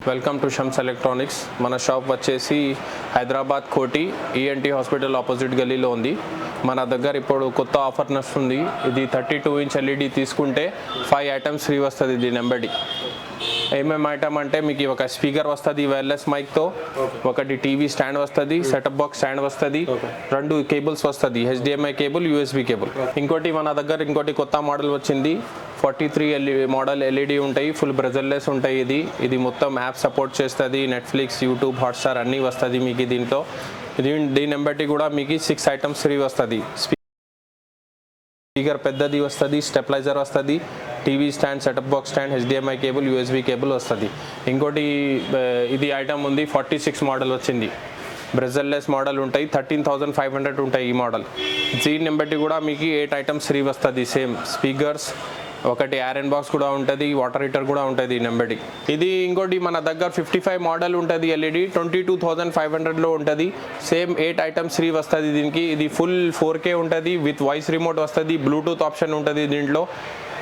Welcome to Shams electronics. మన shop వచ్చేసి హైదరాబాద్ కోటి ఈఎన్టీ హాస్పిటల్ ఆపోజిట్ గల్లీలో ఉంది. మన దగ్గర ఇప్పుడు కొత్త ఆఫర్ నడుస్తుంది. ఇది 32 ఇంచ్ ఎల్ఈడి తీసుకుంటే 5 ఐటమ్స్ ఫ్రీ వస్తుంది. దీని ఎంబడి ఏమేమి ఐటమ్ అంటే మీకు ఒక స్పీకర్ వస్తుంది వైర్లెస్ మైక్తో, ఒకటి టీవీ స్టాండ్ వస్తుంది, సెటప్ బాక్స్ స్టాండ్ వస్తుంది, 2 కేబుల్స్ వస్తుంది, HDMI కేబుల్, USB కేబుల్. ఇంకోటి మన దగ్గర ఇంకోటి కొత్త మోడల్ వచ్చింది, 43 మోడల్ ఎల్ఈడి ఉంటాయి, ఫుల్ బ్రెజర్లెస్ ఉంటాయి. ఇది మొత్తం యాప్ సపోర్ట్ చేస్తుంది, నెట్ఫ్లిక్స్, యూట్యూబ్, హాట్స్టార్ అన్నీ వస్తుంది మీకు దీంట్లో. దీని ఎంబటి కూడా మీకు 6 ఐటమ్స్ ఫ్రీ వస్తుంది. స్పీకర్ పెద్దది వస్తుంది, స్టెబిలైజర్ వస్తుంది, TV stand, setup box stand, HDMI cable, USB cable వస్తుంది. ఇంకోటి ఇది ఐటమ్ ఉంది, 46 మోడల్ వచ్చింది, బ్రెజర్లెస్ మోడల్ ఉంటాయి, 13,500 ఉంటాయి ఈ మోడల్. దీని బట్టి కూడా మీకు 8 ఐటమ్స్ ఫ్రీ వస్తుంది. సేమ్ స్పీకర్స్, ఒకటి ఐరన్ బాక్స్ కూడా ఉంటుంది, వాటర్ హీటర్ కూడా ఉంటుంది ఈ నెంబర్కి. ఇది ఇంకోటి మన దగ్గర 55 మోడల్ ఉంటుంది ఎల్ఈడి, 22,500లో ఉంటుంది. సేమ్ 8 ఐటమ్స్ ఫ్రీ వస్తుంది దీనికి. ఇది ఫుల్ 4K ఉంటుంది, విత్ వాయిస్ రిమోట్ వస్తుంది, బ్లూటూత్ ఆప్షన్ ఉంటుంది దీంట్లో,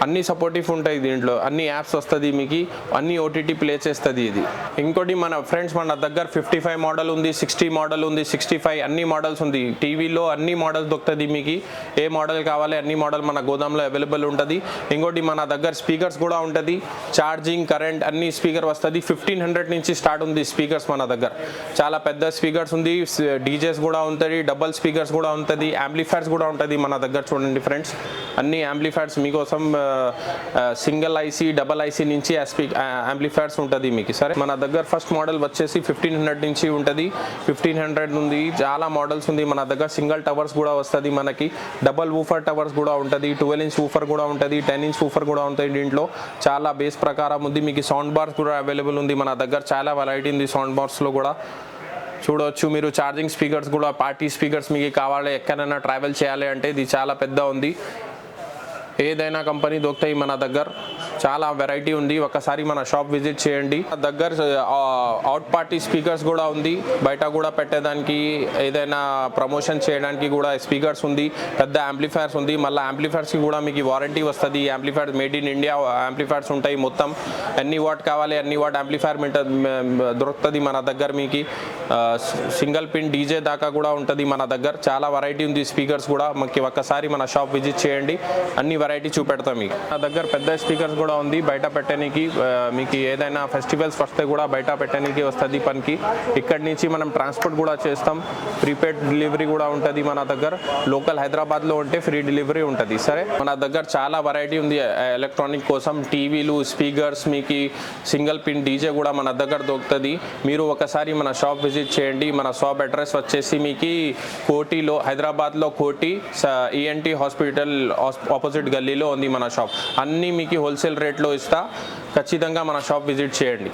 అన్ని సపోర్టివ్ ఉంటాయి దీంట్లో, అన్ని యాప్స్ వస్తుంది మీకు, అన్ని OTT ప్లే చేస్తుంది ఇది. ఇంకోటి మన ఫ్రెండ్స్ మన దగ్గర 55 మోడల్ ఉంది, 60 మోడల్ ఉంది, 65 అన్ని మోడల్స్ ఉంది. టీవీలో అన్ని మోడల్స్ దొరుకుతుంది మీకు. ఏ మోడల్ కావాలి అన్ని మోడల్ మన గోదాంలో అవైలబుల్ ఉంటుంది. ఇంకోటి మన దగ్గర స్పీకర్స్ కూడా ఉంటుంది, ఛార్జింగ్, కరెంట్ అన్ని స్పీకర్ వస్తుంది. 1500 నుంచి స్టార్ట్ ఉంది స్పీకర్స్ మన దగ్గర. చాలా పెద్ద స్పీకర్స్ ఉంది, డీజేస్ కూడా ఉంటుంది, డబల్ స్పీకర్స్ కూడా ఉంటుంది, యాంప్లిఫైర్స్ కూడా ఉంటుంది మన దగ్గర. చూడండి ఫ్రెండ్స్, అన్ని యాంప్లిఫైర్స్ మీకోసం సింగిల్ ఐసీ, డబల్ ఐసీ నుంచి యాంప్లిఫైర్స్ ఉంటుంది మీకు. సరే, మన దగ్గర ఫస్ట్ మోడల్ వచ్చేసి 1500 నుంచి ఉంటుంది. 1500 ఉంది, చాలా మోడల్స్ ఉంది మన దగ్గర. సింగిల్ టవర్స్ కూడా వస్తుంది మనకి, డబల్ వూఫర్ టవర్స్ కూడా ఉంటుంది, 12 ఇంచ్ వూఫర్ కూడా ఉంటుంది, 10 ఇంచ్ వూఫర్ కూడా ఉంటుంది దీంట్లో. చాలా బేస్ ప్రకారం ఉంది మీకు. సౌండ్ బార్స్ కూడా అవైలబుల్ ఉంది మన దగ్గర, చాలా వెరైటీ ఉంది సౌండ్ బార్స్లో కూడా చూడవచ్చు మీరు. ఛార్జింగ్ స్పీకర్స్ కూడా, పార్టీ స్పీకర్స్ మీకు కావాలి, ఎక్కడైనా ట్రావెల్ చేయాలి అంటే ఇది చాలా పెద్ద ఉంది. ఏదైనా కంపెనీ దొరుకుతాయి మన దగ్గర, చాలా వెరైటీ ఉంది. ఒకసారి మన షాప్ విజిట్ చేయండి. దగ్గర అవుట్ పార్టీ స్పీకర్స్ కూడా ఉంది, బయట కూడా పెట్టేదానికి, ఏదైనా ప్రమోషన్ చేయడానికి కూడా స్పీకర్స్ ఉంది, పెద్ద యాంప్లిఫైర్స్ ఉంది. మళ్ళీ యాంప్లిఫైర్స్కి కూడా మీకు వారంటీ వస్తుంది. Amplifiers made in India amplifiers ఉంటాయి మొత్తం. ఎన్ని వాట్ కావాలి అన్ని వాట్ యాంప్లిఫైర్ దొరుకుతుంది మన దగ్గర మీకు. సింగిల్ పిన్ డీజే దాకా కూడా ఉంటుంది మన దగ్గర. చాలా వెరైటీ ఉంది స్పీకర్స్ కూడా. మనకి ఒక్కసారి మన షాప్ విజిట్ చేయండి, అన్ని వెరైటీ చూపెడతాం మీకు. నా దగ్గర పెద్ద స్పీకర్స్ కూడా ఉంది, బయట పెట్టడానికి మీకు. ఏదైనా ఫెస్టివల్స్ వస్తే కూడా బయట పెట్టడానికి వస్తుంది పనికి. ఇక్కడి నుంచి మనం ట్రాన్స్పోర్ట్ కూడా చేస్తాం, ప్రీపెయిడ్ డెలివరీ కూడా ఉంటుంది మన దగ్గర. లోకల్ హైదరాబాద్లో ఉంటే ఫ్రీ డెలివరీ ఉంటుంది. సరే, మన దగ్గర చాలా వెరైటీ ఉంది ఎలక్ట్రానిక్ కోసం. టీవీలు, స్పీకర్స్ మీకు, సింగిల్ పిన్ డీజే కూడా మన దగ్గర దొరుకుతుంది. మీరు ఒకసారి మన షాప్ విజిట్ చేయండి. మన షాప్ అడ్రస్ వచ్చేసి మీకు కోటిలో, హైదరాబాద్లో కోటి ఈఎన్టీ హాస్పిటల్ ఆపోజిట్ గల్లీలో ఉంది మన షాప్. అన్నీ మీకు హోల్సేల్ రేట్లో ఇస్తా. ఖచ్చితంగా మన షాప్ విజిట్ చేయండి.